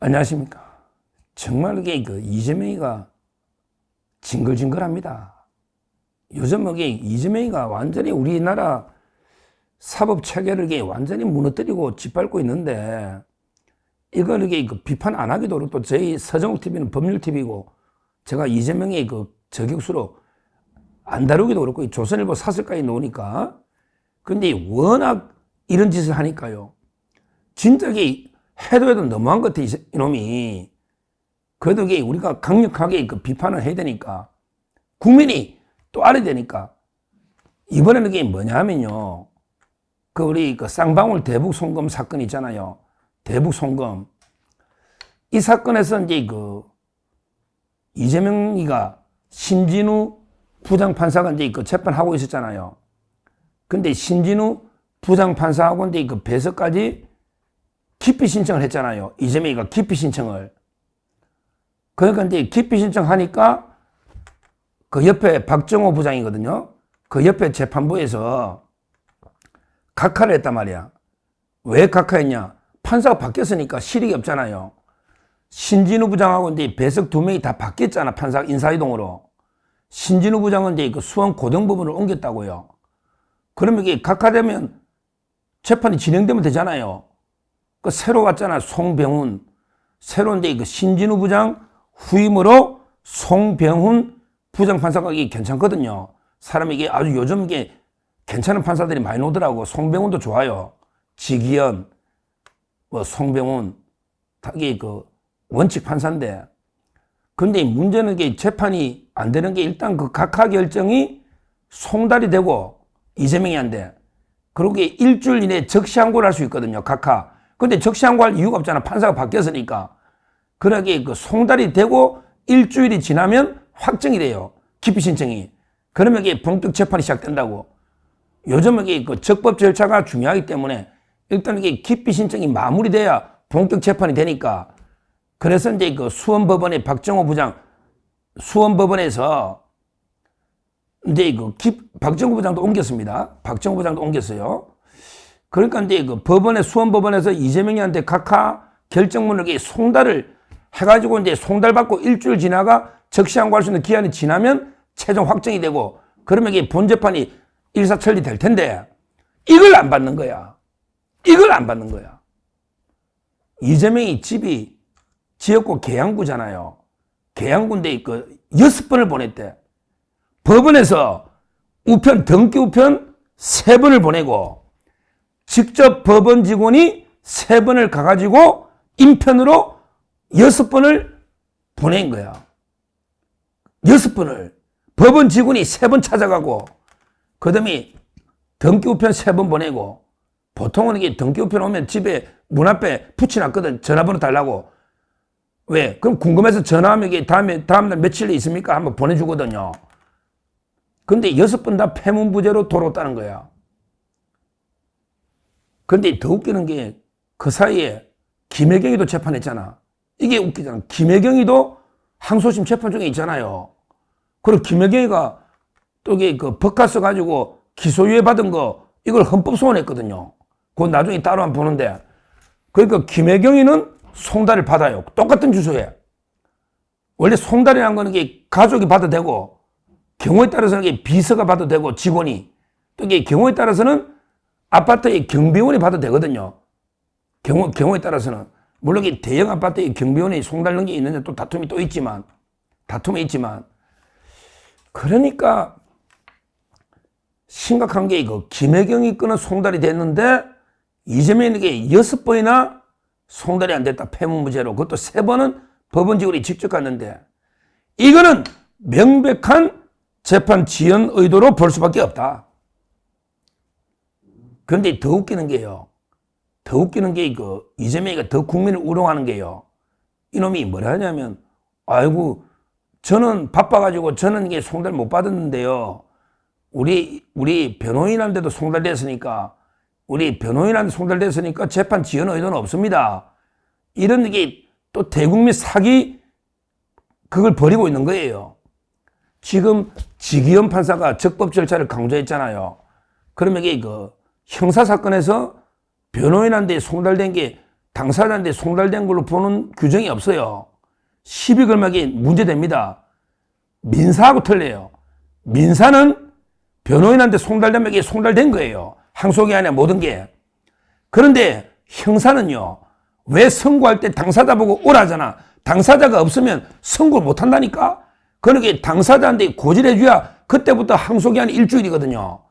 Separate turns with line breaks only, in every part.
안녕하십니까. 정말 이게 이재명이가 징글징글합니다. 요즘 이게 이재명이가 완전히 우리나라 사법 체계를 이게 완전히 무너뜨리고 짓밟고 있는데, 이걸 이게 비판 안 하기도 어렵고, 저희 서정욱 TV는 법률 TV고, 제가 이재명의 저격수로 안 다루기도 어렵고, 조선일보 사설까지 나오니까. 근데 워낙 이런 짓을 하니까요. 진짜 이게 해도 너무한 것 같아, 이놈이. 그래도 이게 우리가 강력하게 비판을 해야 되니까. 국민이 또 알아야 되니까. 이번에는 이게 뭐냐 하면요. 우리 쌍방울 대북 송금 사건 있잖아요. 대북 송금. 이 사건에서 이제 이재명이가 신진우 부장판사가 이제 재판하고 있었잖아요. 근데 신진우 부장판사하고 이제 배석까지 기피 신청을 했잖아요. 이재명이가 기피 신청을. 그러니까 이제 기피 신청하니까 그 옆에 박정호 부장이거든요. 그 옆에 재판부에서 각하를 했단 말이야. 왜 각하했냐? 판사가 바뀌었으니까 실익이 없잖아요. 신진우 부장하고 이제 배석 두 명이 다 바뀌었잖아. 판사 인사이동으로. 신진우 부장은 이제 수원 고등법원을 옮겼다고요. 그러면 이게 각하되면 재판이 진행되면 되잖아요. 새로 왔잖아. 송병훈. 새로 이제 신진우 부장 후임으로 송병훈 부장판사가 이게 괜찮거든요. 사람이 이게 아주 요즘 이게 괜찮은 판사들이 많이 오더라고. 송병훈도 좋아요. 지기현, 송병훈, 이게 원칙 판사인데. 근데 문제는 이게 재판이 안 되는 게 일단 각하 결정이 송달이 되고 이재명이한테. 그리고 일주일 이내에 적시항고를 할 수 있거든요. 각하. 근데 적시항고할 이유가 없잖아. 판사가 바뀌었으니까. 그러게 송달이 되고 일주일이 지나면 확정이 돼요. 기피 신청이. 그러면 이게 본격 재판이 시작된다고. 요즘 이게 적법 절차가 중요하기 때문에 일단 이게 기피 신청이 마무리돼야 본격 재판이 되니까. 그래서 이제 수원법원의 박정호 부장, 수원법원에서 이제 박정호 부장도 옮겼습니다. 박정호 부장도 옮겼어요. 그러니까 이제 수원법원에서 이재명이한테 각하 결정문을 송달을 해가지고 이제 송달받고 일주일 지나가 적시항고할 수 있는 기한이 지나면 최종 확정이 되고, 그러면 이게 본재판이 일사천리 될 텐데, 이걸 안 받는 거야. 이걸 안 받는 거야. 이재명이 집이 지역구 계양구잖아요. 계양구인데 6번을 보냈대. 법원에서 우편, 등기 우편 3번을 보내고, 직접 법원 직원이 3번을 가가지고 인편으로 6번을 보낸 거야. 6번을. 법원 직원이 3번 찾아가고, 그 다음에 등기 우편 3번 보내고, 보통은 이게 등기 우편 오면 집에 문 앞에 붙여놨거든. 전화번호 달라고. 왜? 그럼 궁금해서 전화하면 이게 다음날 며칠 있습니까? 한번 보내주거든요. 근데 6번 다 폐문부제로 돌아왔다는 거야. 근데 더 웃기는 게 그 사이에 김혜경이도 재판했잖아. 이게 웃기잖아. 김혜경이도 항소심 재판 중에 있잖아요. 그리고 김혜경이가 또 이게 법카스 가지고 기소유예 받은 거 이걸 헌법 소원했거든요. 그건 나중에 따로 한번 보는데. 그러니까 김혜경이는 송달을 받아요. 똑같은 주소에. 원래 송달이라는 거는 이게 가족이 받아도 되고, 경우에 따라서는 이게 비서가 받아도 되고, 직원이. 또 이게 경우에 따라서는 아파트의 경비원이 받아도 되거든요. 경우에 따라서는. 물론 이 대형 아파트의 경비원이 송달 넣은 게 있는데 또 다툼이 있지만. 그러니까 심각한 게 김혜경이 건은 송달이 됐는데 이재명에게 6번이나 송달이 안 됐다. 폐문부제로. 그것도 3번은 법원 직원이 직접 갔는데, 이거는 명백한 재판 지연 의도로 볼 수밖에 없다. 그런데 더 웃기는 게요. 이재명이가 더 국민을 우롱하는 게요. 이놈이 뭐라 하냐면, 아이고, 저는 바빠가지고 저는 이게 송달 못 받았는데요. 우리 변호인한테도 송달됐으니까, 재판 지연 의도는 없습니다. 이런 게 또 대국민 사기 그걸 벌이고 있는 거예요. 지금 지기현 판사가 적법 절차를 강조했잖아요. 그러면 이게 형사사건에서 변호인한테 송달된 게 당사자한테 송달된 걸로 보는 규정이 없어요. 시비 걸막이 문제됩니다. 민사하고 틀려요. 민사는 변호인한테 송달되면 이게 송달된 거예요. 항소기 안에 모든 게. 그런데 형사는요. 왜 선고할 때 당사자 보고 오라잖아. 당사자가 없으면 선고를 못 한다니까. 그러니까 당사자한테 고질해줘야 그때부터 항소기한이 일주일이거든요.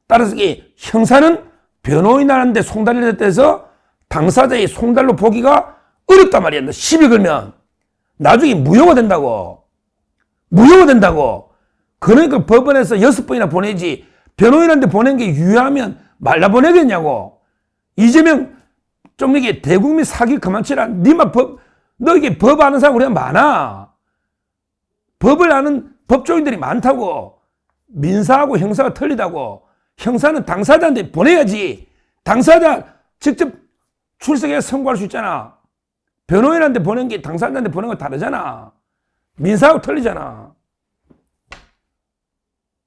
따라서 이게 형사는 변호인한테 송달이 돼서 당사자의 송달로 보기가 어렵단 말이야. 시비 걸면 나중에 무효가 된다고. 무효가 된다고. 그러니까 법원에서 6번이나 보내지 변호인한테 보낸 게 유효하면 말라 보내겠냐고. 이재명 좀 이게 대국민 사기 그만치라. 니만 너 이게 법 아는 사람 우리가 많아. 법을 아는 법조인들이 많다고. 민사하고 형사가 틀리다고. 형사는 당사자한테 보내야지. 당사자 직접 출석해서 선고할 수 있잖아. 변호인한테 보낸 게 당사자한테 보낸 거 다르잖아. 민사하고 틀리잖아.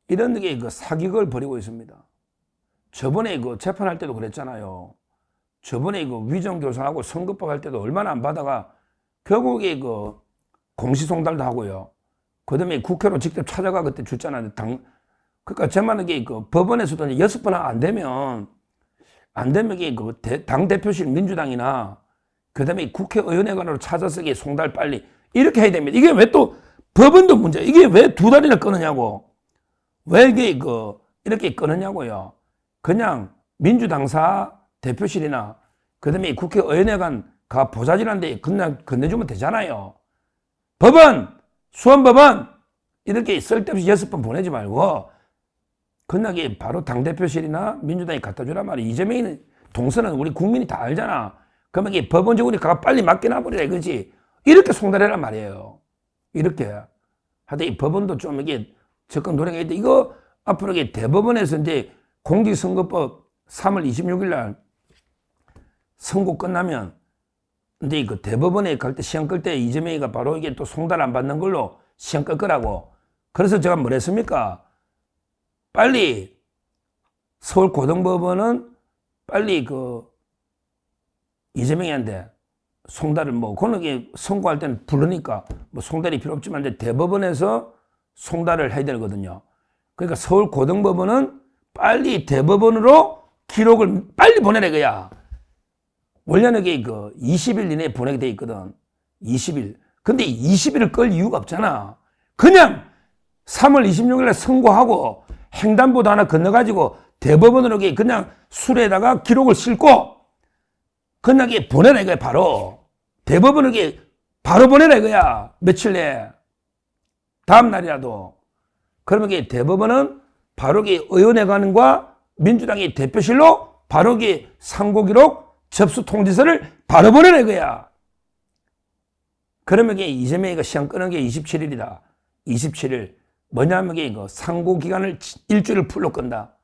이런 게 그 사기극을 벌이고 있습니다. 저번에 그 재판할 때도 그랬잖아요. 저번에 그 위정교사하고 선거법 할 때도 얼마나 안 받아가 결국에 그 공시송달도 하고요. 그 다음에 국회로 직접 찾아가 그때 줬잖아요. 그러니까 저만 이게 그 법원에서도 6번 안 되면 이게 그 당대표실 민주당이나 그 다음에 국회의원회관으로 찾아서 이게 송달 빨리 이렇게 해야 됩니다. 이게 왜 또 법원도 문제, 이게 왜 2달이나 끊느냐고. 왜 이게 이렇게 끊느냐고요. 그냥 민주당사 대표실이나 그 다음에 국회의원회관 가 보좌진한테 그냥 건네주면 되잖아요. 법원, 수원법원 이렇게 쓸데없이 6번 보내지 말고 그냥 바로 당대표실이나 민주당이 갖다 주란 말이에요. 이재명이 동선은 우리 국민이 다 알잖아. 그러면 이게 법원적으로 가 빨리 맡겨놔버리라 이거지. 이렇게 송달해란 말이에요. 이렇게. 하여튼 이 법원도 좀 이게 접근 노력해야 돼. 이거 앞으로 이게 대법원에서 이제 공직선거법 3월 26일 날 선고 끝나면 근데 그 대법원에 갈 때 시험 끌 때 이재명이가 바로 이게 또 송달 안 받는 걸로 시험 끌 거라고. 그래서 제가 뭘 했습니까? 빨리 서울고등법원은 빨리 그 이재명이한테 송달을 그거는 이게 선고할 때는 부르니까 송달이 필요 없지만 이제 대법원에서 송달을 해야 되거든요. 그러니까 서울고등법원은 빨리 대법원으로 기록을 빨리 보내라 이거야. 원래는 이게 그 20일 이내에 보내게 돼 있거든. 20일. 근데 20일을 끌 이유가 없잖아. 그냥 3월 26일에 선고하고 횡단보도 하나 건너가지고 대법원으로 그냥 수레에다가 기록을 싣고 그냥 보내라 이거야, 바로. 대법원으로 바로 보내라 이거야. 며칠 내에. 다음 날이라도. 그러면 대법원은 바로 의원회관과 민주당의 대표실로 바로 상고기록 접수 통지서를 바로 보내라 이거야. 그러면 이재명이가 시험 끄는 게 27일이다. 27일. 뭐냐면 상고 기간을 일주일을 풀로 끈다.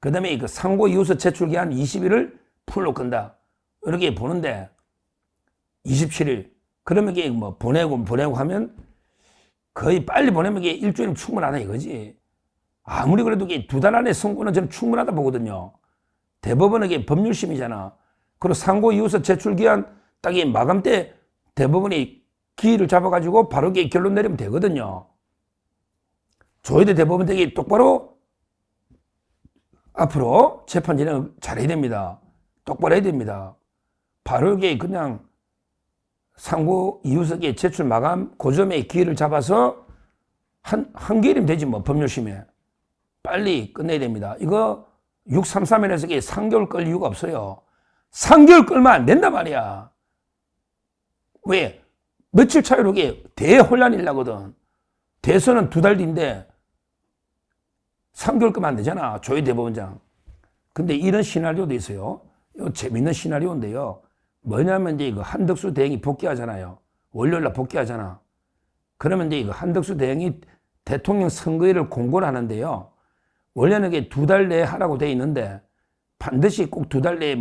그 다음에 상고 이유서 제출 기한 20일을 풀로 끈다. 이렇게 보는데 27일. 그러면 보내고 하면 거의 빨리 보내면 일주일은 충분하다 이거지. 아무리 그래도 2달 안에 선고는 저는 충분하다 보거든요. 대법원은 법률심이잖아. 그리고 상고 이유서 제출 기한 딱 마감 때 대법원이 기일을 잡아가지고 바로 결론 내리면 되거든요. 조희대 대법원 되게 똑바로 앞으로 재판 진행을 잘해야 됩니다. 똑바로 해야 됩니다. 바로 그냥 상고 이유서에 제출 마감 고점에 기일을 잡아서 한 기일이면 되지 법률심에. 빨리 끝내야 됩니다. 이거 633에서 3개월 끌 이유가 없어요. 3개월 끌면 안 된단 말이야. 왜? 며칠 차이로 대혼란이 일나거든. 대선은 2달 뒤인데 3개월 끌면 안 되잖아. 조희 대법원장. 근데 이런 시나리오도 있어요. 이거 재밌는 시나리오인데요. 뭐냐면 이제 한덕수 대행이 복귀하잖아요. 월요일날 복귀하잖아. 그러면 이제 한덕수 대행이 대통령 선거일을 공고를 하는데요. 원래는 2달 내에 하라고 돼 있는데 반드시 꼭 2달 내에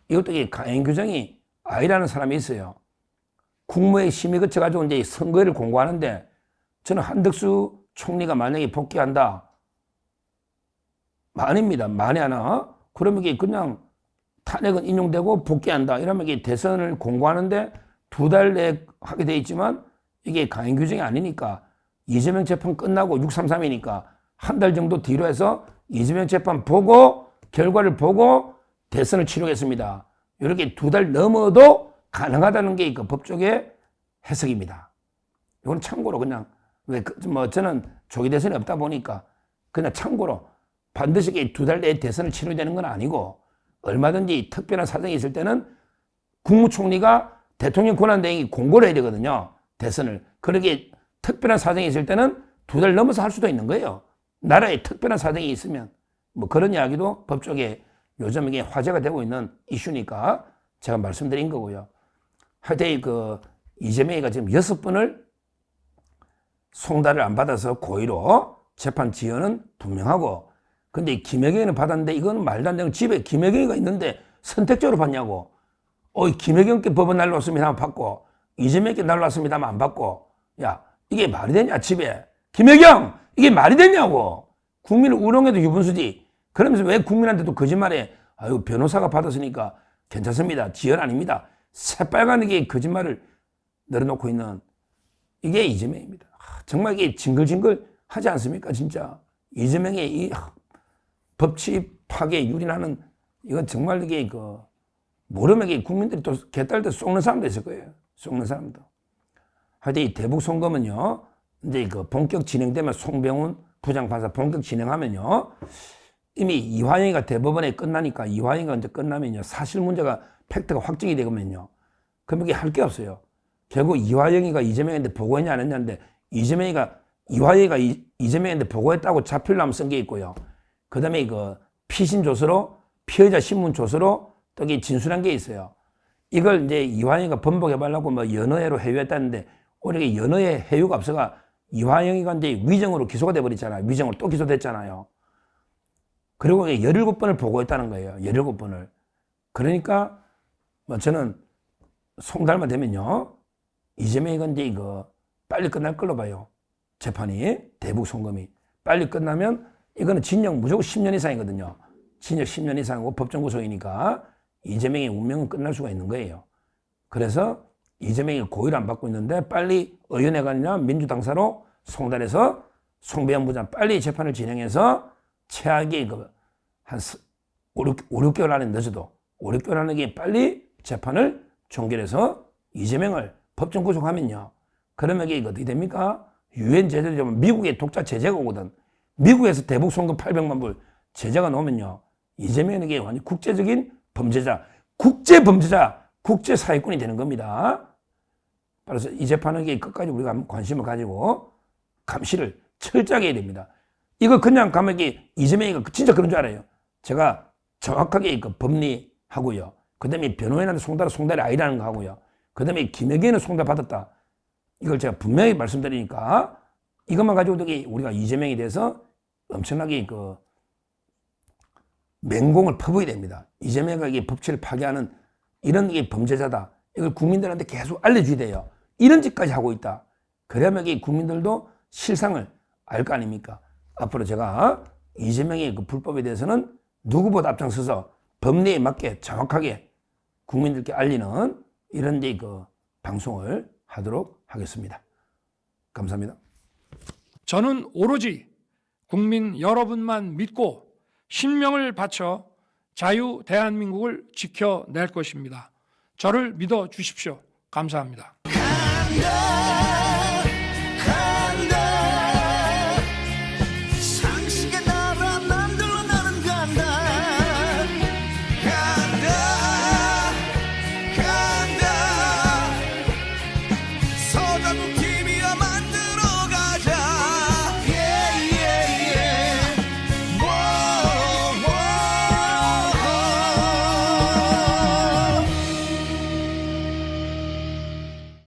이것도 강행 규정이 아니라는 사람이 있어요. 국무회의 심의 거쳐가지고 이제 선거일을 공고하는데 저는 한덕수 총리가 만약에 복귀한다. 만입니다. 만에 하나. 그러면 그냥 탄핵은 인용되고 복귀한다. 이러면 이게 대선을 공고하는데 2달 내에 하게 돼 있지만 이게 강행 규정이 아니니까 이재명 재판 끝나고 633이니까 한 달 정도 뒤로 해서 이재명 재판 보고 결과를 보고 대선을 치르겠습니다. 이렇게 2달 넘어도 가능하다는 게 그 법조계 해석입니다. 이건 참고로 그냥 저는 조기 대선이 없다 보니까 그냥 참고로 반드시 2달 내에 대선을 치러야 되는 건 아니고 얼마든지 특별한 사정이 있을 때는 국무총리가 대통령 권한대행이 공고를 해야 되거든요. 대선을. 그렇게 특별한 사정이 있을 때는 2달 넘어서 할 수도 있는 거예요. 나라에 특별한 사정이 있으면. 뭐 그런 이야기도 법조계 요즘 이게 화제가 되고 있는 이슈니까 제가 말씀드린 거고요. 하여튼 이재명이가 지금 6번을 송달을 안 받아서 고의로 재판 지연은 분명하고, 근데 김혜경이는 받았는데 이건 말도 안 되는, 집에 김혜경이가 있는데 선택적으로 받냐고. 김혜경께 법원 날라왔습니다 하면 받고 이재명께 날라왔습니다 하면 안 받고. 야, 이게 말이 되냐 집에. 김혜경 이게 말이 되냐고. 국민을 우롱해도 유분수지. 그러면서 왜 국민한테도 거짓말해. 아유, 변호사가 받았으니까 괜찮습니다. 지연 아닙니다. 새빨간하게 거짓말을 늘어놓고 있는 이게 이재명입니다. 정말 이게 징글징글 하지 않습니까? 진짜 이재명의 이 법치 파괴 유린하는, 이건 정말 이게 모르면 국민들이 또 개딸들 속는 사람도 있을 거예요. 속는 사람도. 하여튼 이 대북 송금은요, 이제 본격 진행되면 송병훈 부장판사 본격 진행하면요, 이미 이화영이가 대법원에 끝나니까 이화영이가 이제 끝나면요, 사실 문제가 팩트가 확정이 되면요, 그럼 이게 할 게 없어요. 결국 이화영이가 이재명한테 보고했냐 안 했냐인데, 이화영이가 이재명한테 보고했다고 자필남 쓴 게 있고요. 그 다음에 피신 조서로, 피의자 신문 조서로 또 진술한 게 있어요. 이걸 이제 이화영이가 번복해보려고 연어회로 해유했다는데, 오히려 연어회 해유가 없어가 이화영이가 이제 위정으로 기소가 돼버렸잖아요. 위정으로 또 기소됐잖아요. 그리고 17번을 보고했다는 거예요. 17번을. 그러니까 저는 송달만 되면요, 이재명이가 이제 빨리 끝날 걸로 봐요. 재판이, 대북 송금이. 빨리 끝나면 이거는 징역 무조건 10년 이상이거든요. 징역 10년 이상이고 법정 구속이니까 이재명의 운명은 끝날 수가 있는 거예요. 그래서 이재명이 고의를 안 받고 있는데 빨리 의원회관이나 민주당사로 송달해서 송배영 부장 빨리 재판을 진행해서 최악의 한 5, 6개월 안에 늦어도 5, 6개월 안에 빨리 재판을 종결해서 이재명을 법정 구속하면요, 그러면 이게 어떻게 됩니까? 유엔 제재죠. 미국의 독자 제재가 오거든. 미국에서 대북 송금 800만 불 제재가 나오면요, 이재명에게 완전 국제적인 범죄자, 국제사회꾼이 되는 겁니다. 그래서 이 재판은 끝까지 우리가 관심을 가지고 감시를 철저하게 해야 됩니다. 이거 그냥 가면 이재명이가 진짜 그런 줄 알아요. 제가 정확하게 법리하고요. 그 다음에 변호인한테 송달이 아니라는 거 하고요. 그 다음에 김혜경은 송달 받았다. 이걸 제가 분명히 말씀드리니까 이것만 가지고도 우리가 이재명에 대해서 엄청나게 맹공을 퍼부어야 됩니다. 이재명이 법치를 파괴하는 이런 범죄자다. 이걸 국민들한테 계속 알려줘야 돼요. 이런 짓까지 하고 있다. 그러면 국민들도 실상을 알 거 아닙니까? 앞으로 제가 이재명의 불법에 대해서는 누구보다 앞장서서 법리에 맞게 정확하게 국민들께 알리는 이런 방송을 하도록 하겠습니다. 감사합니다.
저는 오로지 국민 여러분만 믿고 신명을 바쳐 자유 대한민국을 지켜낼 것입니다. 저를 믿어 주십시오. 감사합니다.